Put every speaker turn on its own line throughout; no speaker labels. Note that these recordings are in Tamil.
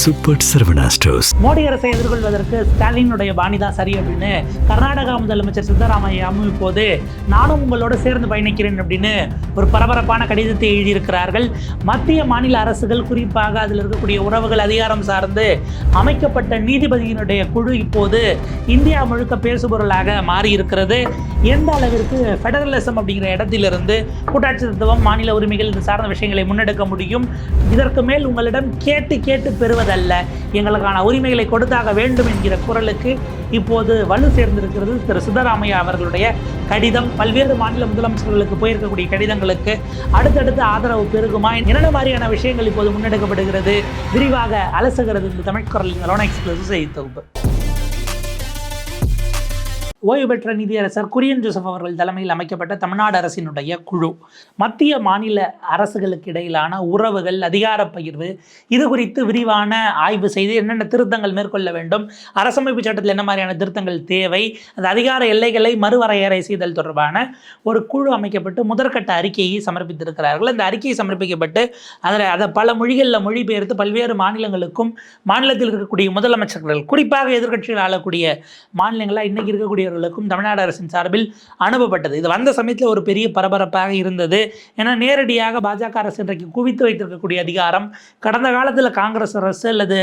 Super Saravana stores.
மோடி அரசை எதிர்கொள்வதற்கு ஸ்டாலினுடைய பாணிதான் சரி அப்படின்னு கர்நாடகா முதலமைச்சர் சித்தராமையாவும் இப்போது நானும் உங்களோட சேர்ந்து பயணிக்கிறேன் அப்படின்னு ஒரு பரபரப்பான கடிதத்தை எழுதியிருக்கிறார்கள். மத்திய மாநில அரசுகள், குறிப்பாக அதில் இருக்கக்கூடிய உறவுகள், அதிகாரம் சார்ந்து அமைக்கப்பட்ட நீதிபதியினுடைய குழு இப்போது இந்தியா முழுக்க பேசுபொருளாக மாறி இருக்கிறது. எந்த அளவிற்கு ஃபெடரலிசம் அப்படிங்கிற இடத்திலிருந்து கூட்டாட்சி தத்துவம், மாநில உரிமைகள் இது சார்ந்த விஷயங்களை முன்னெடுக்க முடியும். இதற்கு மேல் உங்களிடம் கேட்டு கேட்டு பெறுவதல்ல, எங்களுக்கான உரிமைகளை கொடுத்தாக வேண்டும் என்கிற குரலுக்கு இப்போது வலு சேர்ந்திருக்கிறது. திரு சித்தராமையா அவர்களுடைய கடிதம் பல்வேறு மாநில முதலமைச்சர்களுக்கு போயிருக்கக்கூடிய கடிதங்களுக்கு அடுத்தடுத்து ஆதரவு பெருகுமா, என்னென்ன மாதிரியான விஷயங்கள் இப்போது முன்னெடுக்கப்படுகிறது, விரிவாக அலசுகிறது இந்த தமிழ் குரலின் லோனா எக்ஸ்பிரஸ் செய்தி தொகுப்பு. ஓய்வு பெற்ற நீதியரசர் குரியன் ஜோசப் அவர்கள் தலைமையில் அமைக்கப்பட்ட தமிழ்நாடு அரசினுடைய குழு மத்திய மாநில அரசுகளுக்கு இடையிலான உறவுகள், அதிகார பகிர்வு இது குறித்து விரிவான ஆய்வு செய்து என்னென்ன திருத்தங்கள் மேற்கொள்ள வேண்டும், அரசமைப்பு சட்டத்தில் என்ன மாதிரியான திருத்தங்கள் தேவை, அந்த அதிகார எல்லைகளை மறுவரையறை செய்தல் தொடர்பான ஒரு குழு அமைக்கப்பட்டு முதற்கட்ட அறிக்கையை சமர்ப்பித்திருக்கிறார்கள். அந்த அறிக்கையை சமர்ப்பிக்கப்பட்டு அதை பல மொழிகளில் மொழிபெயர்த்து பல்வேறு மாநிலங்களுக்கும், மாநிலத்தில் இருக்கக்கூடிய முதலமைச்சர்கள், குறிப்பாக எதிர்க்கட்சிகள் ஆளக்கூடிய மாநிலங்களாக இன்றைக்கி இருக்கக்கூடிய தமிழ்நாடு அரசின் சார்பில் அனுப்பப்பட்டது. இது வந்த சமயத்தில் ஒரு பெரிய பரபரப்பாக இருந்தது. ஏன்னா நேரடியாக பாஜக அரசு இன்றைக்கு குவித்து வைத்திருக்கக்கூடிய அதிகாரம், கடந்த காலத்தில் காங்கிரஸ் அரசு அல்லது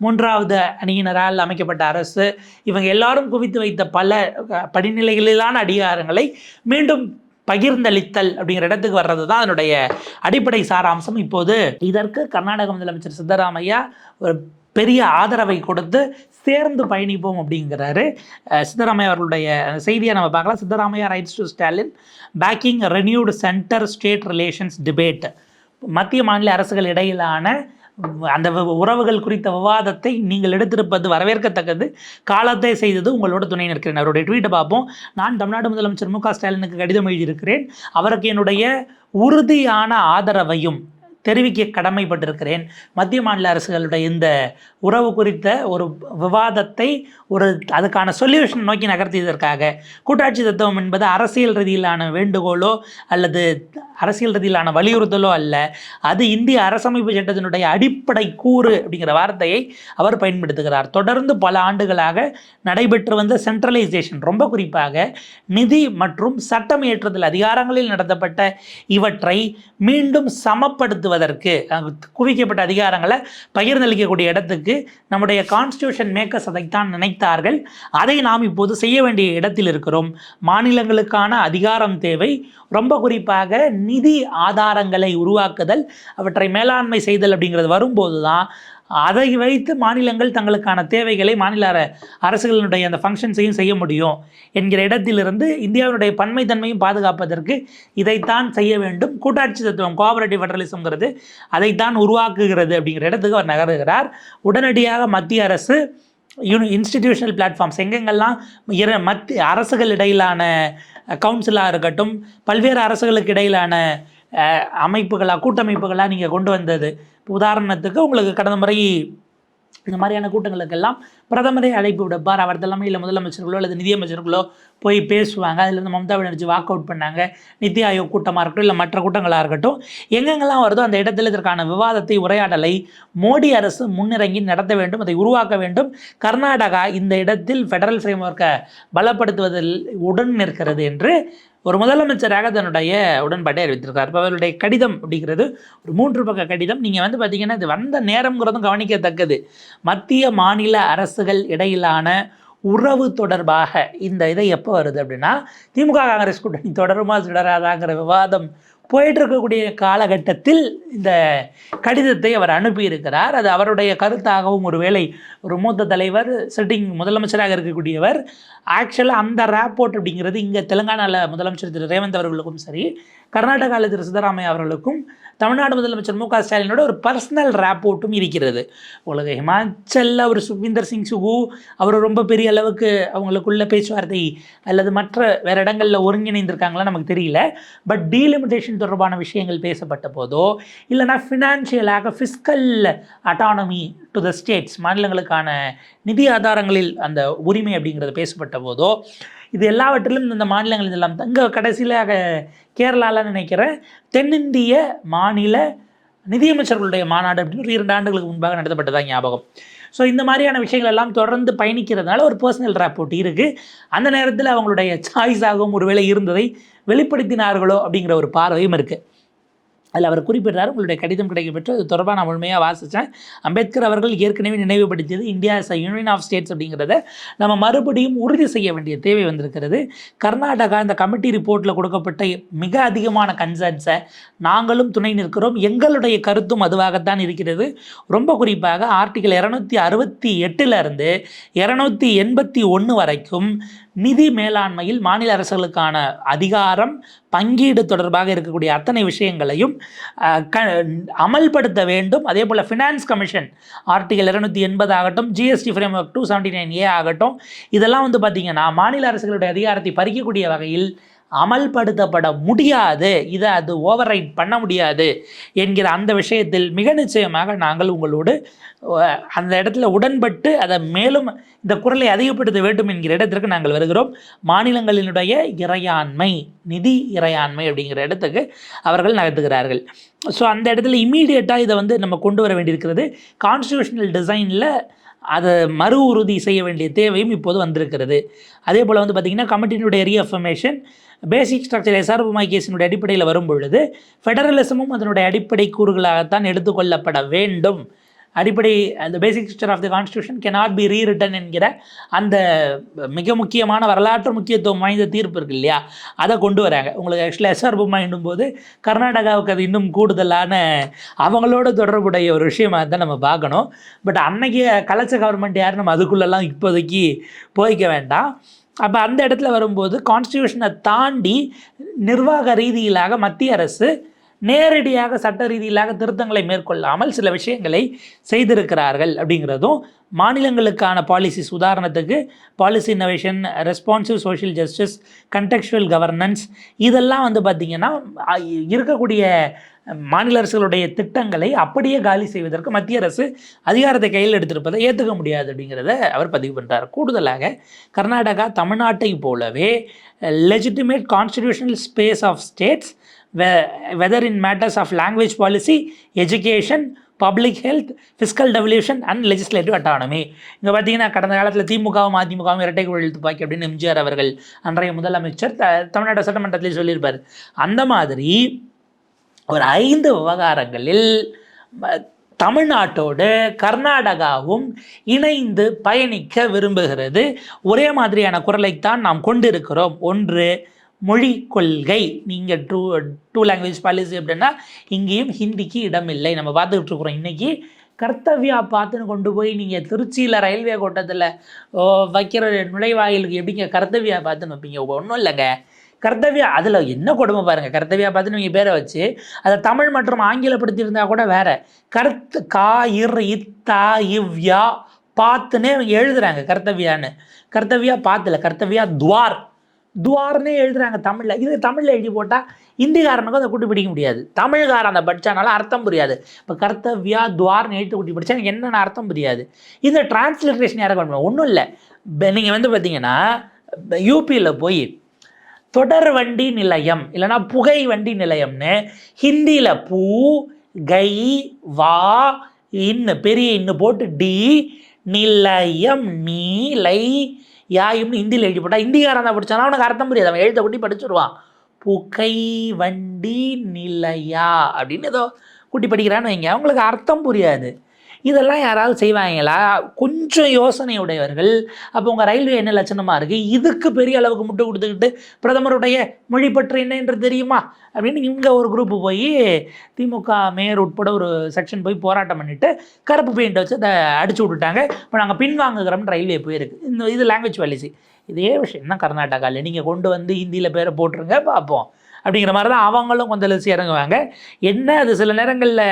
மூன்றாவது அணியினரால் அமைக்கப்பட்ட அரசு, இவங்க எல்லாரும் குவித்து வைத்த பல படிநிலைகளிலான அதிகாரங்களை மீண்டும் பகிர்ந்தளித்தல் அப்படிங்கிற இடத்துக்கு வர்றது தான் அதனுடைய அடிப்படை சாராம்சம். இப்போது இதற்கு கர்நாடக முதலமைச்சர் சித்தராமையா ஒரு பெரிய ஆதரவை கொடுத்து சேர்ந்து பயணிப்போம் அப்படிங்கிறாரு. சித்தராமையா அவர்களுடைய செய்தியை நம்ம பார்க்கலாம். Siddaramaiah writes to Stalin backing renewed centre state relations debate. மத்திய மாநில அரசுகள் இடையிலான அந்த உறவுகள் குறித்த விவாதத்தை நீங்கள் எடுத்திருப்பது வரவேற்கத்தக்கது, காலத்தை செய்தது, உங்களோட துணை நிற்கிறேன். அவருடைய ட்வீட்டை பார்ப்போம். நான் தமிழ்நாடு முதலமைச்சர் மு க ஸ்டாலினுக்கு கடிதம் எழுதியிருக்கிறேன். அவருக்கு என்னுடைய உறுதியான ஆதரவையும் தெரிவிக்க கடமைப்பட்டிருக்கிறேன். மத்திய மாநில அரசுகளுடைய இந்த உறவு குறித்த ஒரு விவாதத்தை அதுக்கான சொல்யூஷன் நோக்கி நகர்த்தியதற்காக, கூட்டாட்சி தத்துவம் என்பது அரசியல் ரீதியிலான வேண்டுகோளோ அல்லது அரசியல் ரீதியிலான வலியுறுத்தலோ அல்ல, அது இந்திய அரசமைப்பு சட்டத்தினுடைய அடிப்படை கூறு அப்படிங்கிற வார்த்தையை அவர் பயன்படுத்துகிறார். தொடர்ந்து பல ஆண்டுகளாக நடைபெற்று வந்த சென்ட்ரலைசேஷன், ரொம்ப குறிப்பாக நிதி மற்றும் சட்டம் இயற்றுதல் அதிகாரங்களில் நடத்தப்பட்ட இவற்றை மீண்டும் சமப்படுத்துவதற்கு, குவிக்கப்பட்ட அதிகாரங்களை பகிர்ந்தளிக்கக்கூடிய இடத்துக்கு நம்முடைய கான்ஸ்டியூஷன் மேக்கர்ஸ் அதைத்தான் நினைத்தார்கள். அதை நாம் இப்போது செய்ய வேண்டிய இடத்தில் இருக்கிறோம். மாநிலங்களுக்கான அதிகாரம் தேவை, ரொம்ப குறிப்பாக நிதி ஆதாரங்களை உருவாக்குதல், அவற்றை மேலாண்மை செய்தல் அப்படிங்கிறது வரும்போது தான் அதை வைத்து மாநிலங்கள் தங்களுக்கான தேவைகளை மாநில அரசுகளினுடைய அந்த ஃபங்க்ஷன்ஸையும் செய்ய முடியும் என்கிற இடத்திலிருந்து இந்தியாவினுடைய பன்மைத்தன்மையும் பாதுகாப்பதற்கு இதைத்தான் செய்ய வேண்டும். கூட்டாட்சி தத்துவம், கோஆபரேட்டிவ் ஃபெடரலிசம்ங்கிறது அதைத்தான் உருவாக்குகிறது அப்படிங்கிற இடத்துக்கு அவர் நகருகிறார். உடனடியாக மத்திய அரசு இன்ஸ்டிடியூஷனல் பிளாட்ஃபார்ம்ஸ், எங்கெங்கெல்லாம் மத்திய அரசுகள் இடையிலான கவுன்சிலாக இருக்கட்டும், பல்வேறு அரசுகளுக்கு இடையிலான அமைப்புகளாக, கூட்டமைப்புகளாக நீங்கள் கொண்டு வந்தது. உதாரணத்துக்கு உங்களுக்கு கடந்த முறை இந்த மாதிரியான கூட்டங்களுக்கெல்லாம் பிரதமரே அழைப்பு விடுப்பார். அவர் தலைமையில் முதலமைச்சர்களோ அல்லது நிதியமைச்சர்களோ போய் பேசுவாங்க. அதிலிருந்து மம்தா பானர்ஜி வாக் அவுட் பண்ணாங்க. நித்தி ஆயோக் கூட்டமாக இருக்கட்டும், இல்லை மற்ற கூட்டங்களாக இருக்கட்டும், எங்கெங்கெல்லாம் வருதோ அந்த இடத்துல இதற்கான விவாதத்தை, உரையாடலை மோடி அரசு முன்னிறங்கி நடத்த வேண்டும், அதை உருவாக்க வேண்டும். கர்நாடகா இந்த இடத்தில் ஃபெடரல் ஃப்ரேம்வொர்க்கை பலப்படுத்துவதில் உடன் நிற்கிறது என்று ஒரு முதலமைச்சராக தன்னுடைய உடன்பாட்டை அறிவித்திருக்கார். இப்போ அவருடைய கடிதம் அப்படிங்கிறது ஒரு 3 பக்க கடிதம். நீங்கள் பார்த்தீங்கன்னா இது வந்த நேரம்ங்கிறதும் கவனிக்கத்தக்கது. மத்திய மாநில அரசுகள் இடையிலான உறவு தொடர்பாக இந்த இதை எப்போ வருது அப்படின்னா, திமுக காங்கிரஸ் கூட்டணி தொடருமா தொடராதாங்கிற விவாதம் போயிட்டு இருக்கக்கூடிய காலகட்டத்தில் இந்த கடிதத்தை அவர் அனுப்பியிருக்கிறார். அது அவருடைய கருத்தாகவும், ஒருவேளை ஒரு மூத்த தலைவர், சிட்டிங் முதலமைச்சராக இருக்கக்கூடியவர், ஆக்சுவலாக அந்த ரேப்போர்ட் அப்படிங்கிறது இங்கே தெலுங்கானாவில் முதலமைச்சர் திரு ரேவந்த் அவர்களுக்கும் சரி, கர்நாடகாவில் திரு சித்தராமையா அவர்களுக்கும் தமிழ்நாடு முதலமைச்சர் மு க ஸ்டாலினோட ஒரு பர்சனல் ரேப்போர்ட்டும் இருக்கிறது. உங்களுக்கு ஹிமாச்சலில் ஒரு சுக்விந்தர் சிங் சுகு அவர் ரொம்ப பெரிய அளவுக்கு அவங்களுக்குள்ள பேச்சுவார்த்தை அல்லது மற்ற வேறு இடங்களில் ஒருங்கிணைந்திருக்காங்களா நமக்கு தெரியல. பட் டீலிமிட்டேஷன் தொடர்பான விஷயங்கள் பேசப்பட்ட போதோ, இல்லைனா ஃபினான்ஷியலாக fiscal autonomy to the states, மாநிலங்களுக்கான நிதி ஆதாரங்களில் அந்த உரிமை அப்படிங்கிறது பேசப்பட்ட போதோ, இது எல்லாவற்றிலும் இந்த மாநிலங்கள் இதெல்லாம் இங்கே கடைசியில் கேரளாவில் நினைக்கிற தென்னிந்திய மாநில நிதியமைச்சர்களுடைய மாநாடு அப்படின்னு ஒரு 2 ஆண்டுகளுக்கு முன்பாக நடத்தப்பட்டதாக ஞாபகம். ஸோ இந்த மாதிரியான விஷயங்கள் எல்லாம் தொடர்ந்து பயணிக்கிறதுனால ஒரு பர்சனல் ராப்போர்ட் இருக்குது. அந்த நேரத்தில் அவங்களுடைய சாய்ஸாகவும் ஒருவேளை இருந்ததை வெளிப்படுத்தினார்களோ அப்படிங்கிற ஒரு பார்வையும் இருக்குது. அதில் அவர் குறிப்பிட்டார், உங்களுடைய கடிதம் கிடைக்கப்பெற்று அது தொடர்பாக நான் முழுமையாக வாசித்தேன். அம்பேத்கர் அவர்கள் ஏற்கனவே நினைவுபடுத்தியது India is a union of states அப்படிங்கிறத நம்ம மறுபடியும் உறுதி செய்ய வேண்டிய தேவை வந்திருக்கிறது. கர்நாடகா இந்த கமிட்டி ரிப்போர்ட்டில் கொடுக்கப்பட்ட மிக அதிகமான கன்சர்ன்ஸை நாங்களும் துணை நிற்கிறோம், எங்களுடைய கருத்தும் அதுவாகத்தான் இருக்கிறது. ரொம்ப குறிப்பாக ஆர்டிகல் 268 281 வரைக்கும் நிதி மேலாண்மையில் மாநில அரசுகளுக்கான அதிகாரம் பங்கீடு தொடர்பாக இருக்கக்கூடிய அத்தனை விஷயங்களையும் அமல்படுத்த வேண்டும். அதே போல் ஃபினான்ஸ் கமிஷன் ஆர்டிகல் 280 ஆகட்டும், ஜிஎஸ்டி ஃப்ரேம்வொர்க் 279A ஆகட்டும், இதெல்லாம் பார்த்திங்கன்னா மாநில அரசுகளுடைய அதிகாரத்தை பறிக்கக்கூடிய வகையில் அமல்படுத்தப்பட முடியாது, இதை அது ஓவர் ரைட் பண்ண முடியாது என்கிற அந்த விஷயத்தில் மிக நிச்சயமாக நாங்கள் உங்களோடு அந்த இடத்துல உடன்பட்டு அதை மேலும் இந்த குரலை அதிகப்படுத்த வேண்டும் என்கிற இடத்திற்கு நாங்கள் வருகிறோம். மாநிலங்களினுடைய இறையாண்மை, நிதி இறையாண்மை அப்படிங்கிற இடத்துக்கு அவர்கள் நகர்த்துகிறார்கள். ஸோ அந்த இடத்துல இம்மீடியட்டாக இதை நம்ம கொண்டு வர வேண்டியிருக்கிறது. கான்ஸ்டியூஷனல் டிசைனில் அதை மறு உறுதி செய்ய வேண்டிய தேவையும் இப்போது வந்திருக்கிறது. அதே போல் பார்த்திங்கன்னா கமிட்டியினுடைய ரீஅஃபர்மேஷன் பேசிக் ஸ்ட்ரக்சர் எஸ்ஆர்புமாய் கேஸினுடைய அடிப்படையில் வரும் பொழுது ஃபெடரலிசமும் அதனுடைய அடிப்படை கூறுகளாகத்தான் எடுத்துக்கொள்ளப்பட வேண்டும். அடிப்படை அந்த basic structure of the constitution cannot be rewritten என்கிற அந்த மிக முக்கியமான வரலாற்று முக்கியத்துவம் வாய்ந்த தீர்ப்பு இருக்கு இல்லையா, அதை கொண்டு வராங்க. உங்களுக்கு ஆக்சுவலாக எஸ்ஆர்புமாயிடும் போது கர்நாடகாவுக்கு அது இன்னும் கூடுதலான அவங்களோட தொடர்புடைய ஒரு விஷயமாக தான் நம்ம பார்க்கணும். பட் அன்னைக்கு கலைச்ச கவர்மெண்ட் யார், நம்ம அதுக்குள்ளெல்லாம் இப்போதைக்கு போய்க்க வேண்டாம். அப்போ அந்த இடத்துல வரும்போது கான்ஸ்டியூஷனை தாண்டி நிர்வாக ரீதியிலாக மத்திய அரசு நேரடியாக சட்ட ரீதியிலாக திருத்தங்களை மேற்கொள்ளாமல் சில விஷயங்களை செய்திருக்கிறார்கள் அப்படிங்கிறதும் மாநிலங்களுக்கான பாலிசிஸ், உதாரணத்துக்கு policy innovation, responsive social justice, contextual governance, இதெல்லாம் பார்த்திங்கன்னா இருக்கக்கூடிய மாநில அரசுகளுடைய திட்டங்களை அப்படியே காலி செய்வதற்கு மத்திய அரசு அதிகாரத்தை கையில் எடுத்திருப்பதை ஏற்றுக்க முடியாது அப்படிங்கிறத அவர் பதிவு பண்ணுறார். கூடுதலாக கர்நாடகா தமிழ்நாட்டை போலவே legitimate constitutional space of states whether in matters of language policy, education, public health, fiscal devolution and legislative autonomy. இங்கே பார்த்தீங்கன்னா கடந்த காலத்தில் திமுகவும் அதிமுகவும் இரட்டை குழல் துப்பாக்கி அப்படின்னு எம்ஜிஆர் அவர்கள் அன்றைய முதலமைச்சர் தமிழ்நாடு சட்டமன்றத்தில் சொல்லியிருப்பார். அந்த மாதிரி ஒரு 5 விவகாரங்களில் தமிழ்நாட்டோடு கர்நாடகாவும் இணைந்து பயணிக்க விரும்புகிறது. ஒரே மாதிரியான குரலைத்தான் நாம் கொண்டிருக்கிறோம். ஒன்று, மொழி கொள்கை. நீங்கள் டூ லாங்குவேஜ் பாலிசி அப்படின்னா இங்கேயும் ஹிந்திக்கு இடம் இல்லை. நம்ம பார்த்துக்கிட்டு இருக்கிறோம். இன்றைக்கி கர்த்தவ்யா பார்த்துன்னு கொண்டு போய் நீங்கள் திருச்சியில் ரயில்வே கோட்டத்தில் வைக்கிற நுழைவாயிலுக்கு எப்படிங்க கர்த்தவ்யா பார்த்துன்னு வைப்பீங்க? ஒன்றும் இல்லைங்க, கர்த்தவ்யா அதில் என்ன கொடுமை பாருங்கள். கர்த்தவ்யா பார்த்துன்னு நீங்கள் பேரை வச்சு அதை தமிழ் மற்றும் ஆங்கிலப்படுத்தியிருந்தால் கூட வேறு. கா இத்தா இவ்யா பார்த்துன்னே எழுதுகிறாங்க கர்த்தவ்யான்னு. கர்த்தவ்யா பார்த்துல, கர்த்தவ்யா துவார்னே எழுதுகிறாங்க தமிழில். இது தமிழில் எழுதி போட்டால் ஹிந்திக்காரனுக்கும் அதை கூட்டி பிடிக்க முடியாது, தமிழ்காரன் அதை படித்தானால அர்த்தம் புரியாது. இப்போ கர்த்தவ்யா துவார்னு எழுத்து கூட்டி படித்தா எனக்கு என்னென்ன அர்த்தம் புரியாது. இந்த டிரான்ஸ்லேட்டரேஷன் யாரை பண்ணுவோம்? ஒன்றும் இல்லை. நீங்கள் பார்த்தீங்கன்னா யூபியில் போய் தொடர் வண்டி நிலையம் இல்லைனா புகை வண்டி நிலையம்னு ஹிந்தியில் பூ கை வா இன்னு பெரிய இன்னு போட்டு டி நிலையம் நீலை யாயும்னு ஹிந்தியில் எழுதி போட்டால் ஹிந்திக்காரன் தான் படித்தானா அவனுக்கு அர்த்தம் புரியாது, அவன் எழுத கூட்டி படிச்சுடுவான். புகை வண்டி நிலையா அப்படின்னு ஏதோ கூட்டி படிக்கிறான்னு வைங்க, அவங்களுக்கு அர்த்தம் புரியாது. இதெல்லாம் யாராவது செய்வாங்களா? கொஞ்சம் யோசனை உடையவர்கள். அப்போ உங்கள் ரயில்வே என்ன லட்சணமாக இருக்குது? இதுக்கு பெரிய அளவுக்கு முட்டு கொடுத்துக்கிட்டு பிரதமருடைய மொழி பற்றி என்ன என்று தெரியுமா அப்படின்னு இங்கே ஒரு குரூப்பு போய் திமுக மேயர் உட்பட ஒரு செக்ஷன் போய் போராட்டம் பண்ணிவிட்டு கருப்பு பெயிண்ட் வச்சு அதை அடிச்சு விட்டுட்டாங்க. இப்போ நாங்கள் பின்வாங்குகிறோம்னு ரயில்வே போயிருக்கு. இது லாங்குவேஜ் பாலிசி. இதே விஷயம் தான் கர்நாடகாவில். நீங்கள் கொண்டு வந்து ஹிந்தியில் பேரை போட்டுருங்க பார்ப்போம் அப்படிங்கிற மாதிரி தான் அவங்களும் கொந்தளிச்சு இறங்குவாங்க. என்ன அது சில நேரங்களில்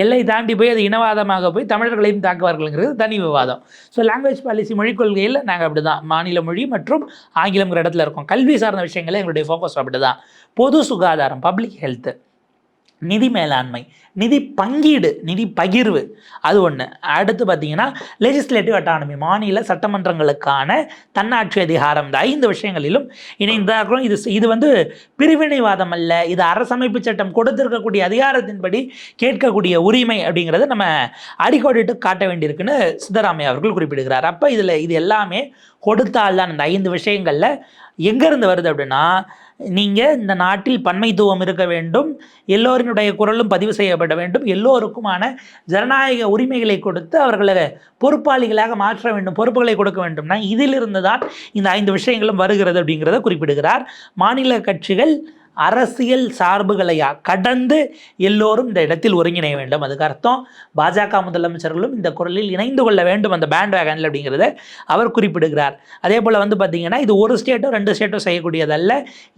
எல்லை தாண்டி போய் அது இனவாதமாக போய் தமிழர்களையும் தாக்குவார்கள்ங்கிறது தனி விவாதம். ஸோ லாங்குவேஜ் பாலிசி, மொழிக் கொள்கையில் நாங்கள் அப்படி தான் மாநில மொழி மற்றும் ஆங்கிலங்கிற இடத்துல இருக்கோம். கல்வி சார்ந்த விஷயங்களே எங்களுடைய ஃபோக்கஸ் அப்படி தான். பொது சுகாதாரம், பப்ளிக் ஹெல்த்து, நிதி மேலாண்மை, நிதி பங்கீடு, நிதி பகிர்வு, அது ஒன்று. அடுத்து பார்த்தீங்கன்னா லெஜிஸ்லேட்டிவ் அட்டானமி, மாநில சட்டமன்றங்களுக்கான தன்னாட்சி அதிகாரம். இந்த 5 விஷயங்களிலும் இணைந்தார்களும் இது வந்து பிரிவினைவாதம் அல்ல, இது அரசமைப்பு சட்டம் கொடுத்திருக்கக்கூடிய அதிகாரத்தின்படி கேட்கக்கூடிய உரிமை அப்படிங்கிறத நம்ம அடிக்கோடிட்டு காட்ட வேண்டியிருக்குன்னு சித்தராமையா அவர்கள் குறிப்பிடுகிறார். அப்போ இது எல்லாமே கொடுத்தால்தான் இந்த 5 விஷயங்களில் எங்கேருந்து வருது அப்படின்னா, நீங்கள் இந்த நாட்டில் பன்மைத்துவம் இருக்க வேண்டும், எல்லோரினுடைய குரலும் பதிவு செய்யப்பட வேண்டும், எல்லோருக்குமான ஜனநாயக உரிமைகளை கொடுத்து அவர்களை பொறுப்பாளிகளாக மாற்ற வேண்டும், பொறுப்புகளை கொடுக்க வேண்டும்னா இதிலிருந்து தான் இந்த 5 விஷயங்களும் வருகிறது அப்படிங்கிறத குறிப்பிடுகிறார். மாநில கட்சிகள் அரசியல் சார்புகளை கடந்து எல்லோரும் இந்த இடத்தில் ஒருங்கிணைய வேண்டும். அதுக்கு அர்த்தம் பாஜக முதலமைச்சர்களும் இந்த குரலில் இணைந்து கொள்ள வேண்டும், அந்த பேண்ட் வேகனில் அப்படிங்கிறத அவர் குறிப்பிடுகிறார். அதே போல் வந்து பார்த்திங்கன்னா இது ஒரு ஸ்டேட்டோ 2 ஸ்டேட்டோ செய்யக்கூடியதல்ல,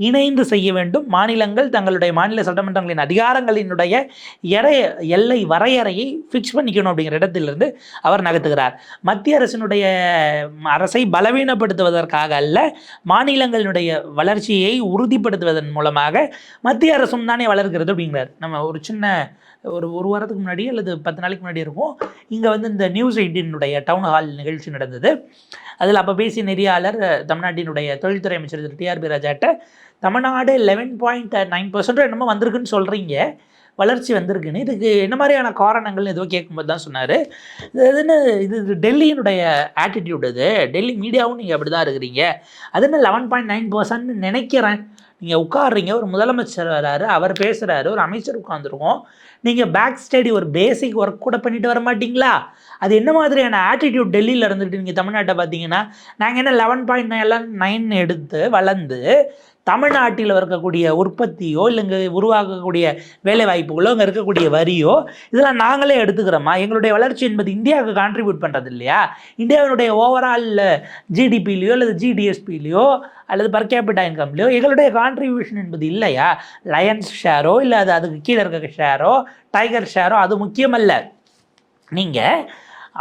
இணைந்து செய்ய வேண்டும். மாநிலங்கள் தங்களுடைய மாநில சட்டமன்றங்களின் அதிகாரங்களினுடைய எல்லை வரையறையை ஃபிக்ஸ் பண்ணிக்கணும் அப்படிங்கிற இடத்திலிருந்து அவர் நகர்த்துகிறார். மத்திய அரசை பலவீனப்படுத்துவதற்காக அல்ல, மாநிலங்களினுடைய வளர்ச்சியை உறுதிப்படுத்துவதன் மூலமாக மத்திய அரசும் தானே வளர்கிறது அப்படிங்கிறார். நம்ம ஒரு சின்ன ஒரு வாரத்துக்கு முன்னாடி அல்லது 10 நாளைக்கு முன்னாடி இருக்கும், இங்கே வந்து இந்த நியூஸ் 18 டவுன் ஹால் நிகழ்ச்சி நடந்தது. அதில் அப்போ பேசிய நெறியாளர் தமிழ்நாட்டினுடைய தொழில்துறை அமைச்சர் திரு TRP ராஜாட்ட, தமிழ்நாடு 11.9% என்னமோ வந்திருக்குன்னு சொல்கிறீங்க, வளர்ச்சி வந்திருக்குன்னு, இதுக்கு என்ன மாதிரியான காரணங்கள் எதுவும் கேட்கும்போது தான் சொன்னார், இது டெல்லியினுடைய ஆட்டிடியூட், இது டெல்லி மீடியாவும் நீங்கள் அப்படி தான் இருக்கிறீங்க, அது என்ன 11.9% நினைக்கிறேன். நீங்கள் உட்காடுறீங்க, ஒரு முதலமைச்சர் வராரு, அவர் பேசுகிறாரு, ஒரு அமைச்சர் உட்காந்துருக்கோம், நீங்கள் பேக் ஸ்டடி ஒரு பேசிக் ஒர்க் கூட பண்ணிட்டு வர மாட்டிங்களா? அது என்ன மாதிரியான ஆட்டிடியூட் டெல்லியில் இருந்துட்டு நீங்கள் தமிழ்நாட்டை பார்த்தீங்கன்னா, நாங்கள் என்ன 11.9 எடுத்து வளர்ந்து தமிழ்நாட்டில் இருக்கக்கூடிய உற்பத்தியோ இல்லை இங்கே உருவாக்கக்கூடிய வேலை வாய்ப்புகளோ இங்கே இருக்கக்கூடிய வரியோ இதெல்லாம் நாங்களே எடுத்துக்கிறோமா? எங்களுடைய வளர்ச்சி என்பது இந்தியாவுக்கு கான்ட்ரிபியூட் பண்ணுறது இல்லையா? இந்தியாவினுடைய ஓவரால் ஜிடிபிலையோ அல்லது ஜிடிஎஸ்பிலையோ அல்லது பர் கேபிட்டா இன்கம்லையோ எங்களுடைய கான்ட்ரிபியூஷன் என்பது இல்லையா? லயன்ஸ் ஷேரோ இல்லை அதுக்கு கீழே இருக்க ஷேரோ, டைகர் ஷேரோ, அது முக்கியமல்ல. நீங்கள்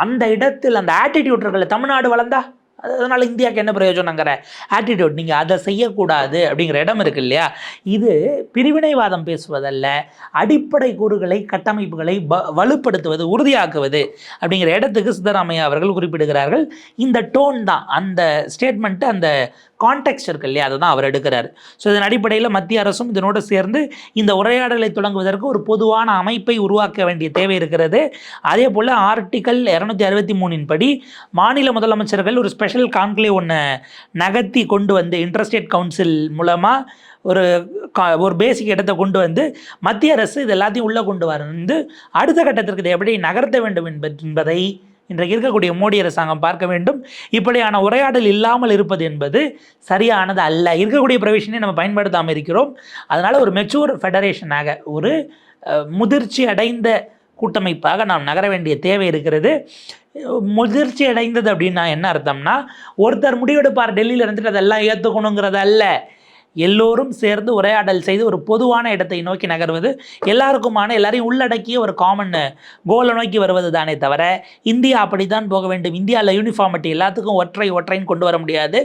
அந்த இடத்தில் அந்த ஆட்டிடியூட் இருக்கல, தமிழ்நாடு வளர்ந்தா அதனால் இந்தியாவுக்கு என்ன பிரயோஜனங்கிற ஆட்டிடியூட், நீங்கள் அதை செய்யக்கூடாது அப்படிங்கிற இடம் இருக்கு இல்லையா? இது பிரிவினைவாதம் பேசுவதல்ல, அடிப்படை கூறுகளை கட்டமைப்புகளை வலுப்படுத்துவது, உறுதியாக்குவது அப்படிங்கிற இடத்துக்கு சித்தராமையா அவர்கள் குறிப்பிடுகிறார்கள். இந்த டோன் தான், அந்த ஸ்டேட்மெண்ட்டு, அந்த கான்டெக்ஸ்ட் இருக்கு இல்லையா, அதை தான் அவர் எடுக்கிறார். ஸோ இதன் அடிப்படையில் மத்திய அரசும் இதனோடு சேர்ந்து இந்த உரையாடலை தொடங்குவதற்கு ஒரு பொதுவான அமைப்பை உருவாக்க வேண்டிய தேவை இருக்கிறது. அதே போல் ஆர்டிக்கல் 263 படி மாநில முதலமைச்சர்கள் ஒரு ஸ்பெஷல் கான்க்ளேவ் ஒன்று நகர்த்தி கொண்டு வந்து இன்டர்ஸ்டேட் கவுன்சில் மூலமாக ஒரு பேசிக் இடத்தை கொண்டு வந்து மத்திய அரசு இது எல்லாத்தையும் உள்ளே கொண்டு வந்து அடுத்த கட்டத்திற்கு இதை எப்படி நகர்த்த வேண்டும் என்பதை இன்றைக்கு இருக்கக்கூடிய மோடி அரசாங்கம் பார்க்க வேண்டும். இப்படியான உரையாடல் இல்லாமல் இருப்பது என்பது சரியானது அல்ல. இருக்கக்கூடிய ப்ரொவிஷனை நம்ம பயன்படுத்தாமல் இருக்கிறோம். அதனால் ஒரு மெச்சூர் ஃபெடரேஷனாக, ஒரு முதிர்ச்சி அடைந்த கூட்டமைப்பாக நாம் நகர வேண்டிய தேவை இருக்கிறது. முதிர்ச்சி அடைந்தது அப்படின்னா என்ன அர்த்தம்னா, ஒருத்தர் முடிவெடுப்பார் டெல்லியில் இருந்துட்டு அதெல்லாம் ஏற்றுக்கணுங்கிறது அல்ல. எல்லோரும் சேர்ந்து உரையாடல் செய்து ஒரு பொதுவான இடத்தை நோக்கி நகர்வது, எல்லாரையும் உள்ளடக்கிய ஒரு காமன் கோலை நோக்கி வருவது தானே தவிர இந்தியா அப்படித்தான் போக வேண்டும், இந்தியாவில் யூனிஃபார்மிட்டி எல்லாத்துக்கும் ஒற்றைன்னு கொண்டு வர முடியாது.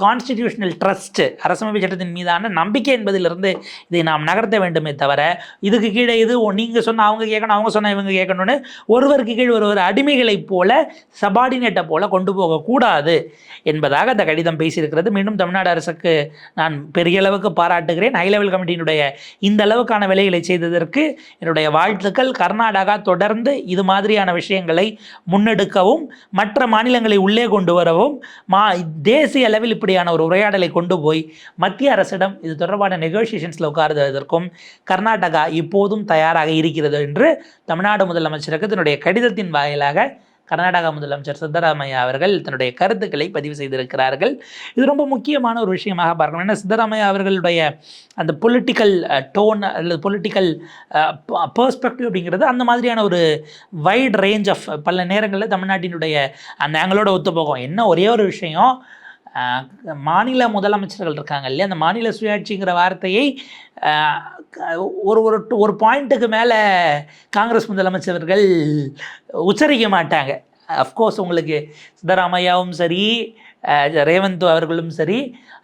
கான்ஸ்டிடியூஷனல் ட்ரஸ்ட்டு, அரசமைப்பு சட்டத்தின் மீதான நம்பிக்கை என்பதிலிருந்து இதை நாம் நகர்த்த வேண்டுமே தவிர இதுக்கு கீழே இது நீங்கள் சொன்னால் அவங்க கேட்கணும், அவங்க சொன்னால் இவங்க கேட்கணும்னு ஒருவருக்கு கீழ் ஒரு அடிமைகளைப் போல, சபார்டினேட்டை போல கொண்டு போகக்கூடாது என்பதாக அந்த கடிதம் பேசியிருக்கிறது. மீண்டும் தமிழ்நாடு அரசுக்கு நான் பெரிய அளவுக்கு பாராட்டுகிறேன். ஹை லெவல் கமிட்டியினுடைய இந்த அளவுக்கான வேலைகளை செய்ததற்கு என்னுடைய வாழ்த்துக்கள். கர்நாடகா தொடர்ந்து இது மாதிரியான விஷயங்களை முன்னெடுக்கவும் மற்ற மாநிலங்களை உள்ளே கொண்டு வரவும் தேசிய அளவில் இப்படியான ஒரு உரையாடலை கொண்டு போய் மத்திய அரசிடம் இது தொடர்பான நெகோசியேஷன்ஸில் உட்காருவதற்கும் கர்நாடகா இப்போதும் தயாராக இருக்கிறது என்று தமிழ்நாடு முதலமைச்சருக்கு தன்னுடைய கடிதத்தின் வாயிலாக கர்நாடகா முதலமைச்சர் சித்தராமையா அவர்கள் தன்னுடைய கருத்துக்களை பதிவு செய்திருக்கிறார்கள். இது ரொம்ப முக்கியமான ஒரு விஷயமாக பார்க்கணும். ஏன்னா சித்தராமையா அவர்களுடைய அந்த பொலிட்டிக்கல் டோன் அல்லது பொலிட்டிக்கல் பெர்ஸ்பெக்டிவ் அப்படிங்கிறது அந்த மாதிரியான ஒரு வைட் ரேஞ்ச் ஆஃப் பல நேரங்களில் தமிழ்நாட்டினுடைய அந்த ஆங்கிளோட ஒத்து போகும். என்ன ஒரே ஒரு விஷயம், மாநில முதலமைச்சர்கள் இருக்காங்க இல்லையா, அந்த மாநில சுயாட்சிங்கிற வார்த்தையை ஒரு பாயிண்ட்டுக்கு மேலே காங்கிரஸ் முதலமைச்சர்கள் உச்சரிக்க மாட்டாங்க. அஃப்கோர்ஸ் உங்களுக்கு சித்தராமையாவும் சரி ரேவந்த் அவர்களும் சரி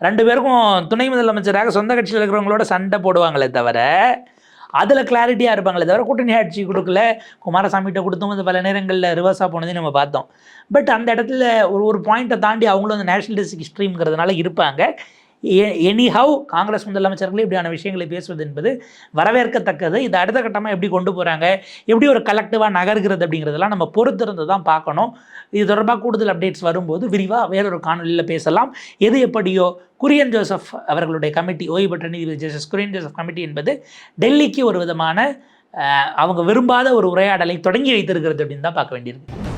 2 பேருக்கும் துணை முதலமைச்சராக சொந்த கட்சியில் இருக்கிறவங்களோட சண்டை போடுவாங்களே தவிர அதில் கிளாரிட்டியாக இருப்பாங்களே தவிர கூட்டணி ஆட்சி கொடுக்கல, குமாரசாமிகிட்ட கொடுத்தும் அது பல நேரங்களில் ரிவர்ஸாக போனதையும் நம்ம பார்த்தோம். பட் அந்த இடத்துல ஒரு பாயிண்ட்டை தாண்டி அவங்களும் அந்த நேஷனலிஸ்டிக் எக்ஸ்ட்ரீம்ங்கிறதுனால இருப்பாங்க. எனிஹவ் காங்கிரஸ் முதலமைச்சர்களே இப்படியான விஷயங்களை பேசுவது என்பது வரவேற்கத்தக்கது. இது அடுத்த கட்டமாக எப்படி கொண்டு போகிறாங்க, எப்படி ஒரு கலெக்டிவாக நகர்கிறது அப்படிங்கிறதெல்லாம் நம்ம பொறுத்திருந்து தான் பார்க்கணும். இது தொடர்பாக கூடுதல் அப்டேட்ஸ் வரும்போது விரிவாக வேறொரு காணொலியில் பேசலாம். எது எப்படியோ குரியன் ஜோசப் அவர்களுடைய கமிட்டி, ஓய்வு பெற்ற நீதிபதி ஜஸ்டிஸ் குரியன் ஜோசப் கமிட்டி என்பது டெல்லிக்கு ஒரு விதமான அவங்க விரும்பாத ஒரு உரையாடலை தொடங்கி வைத்திருக்கிறது அப்படின்னு தான் பார்க்க வேண்டியிருக்கு.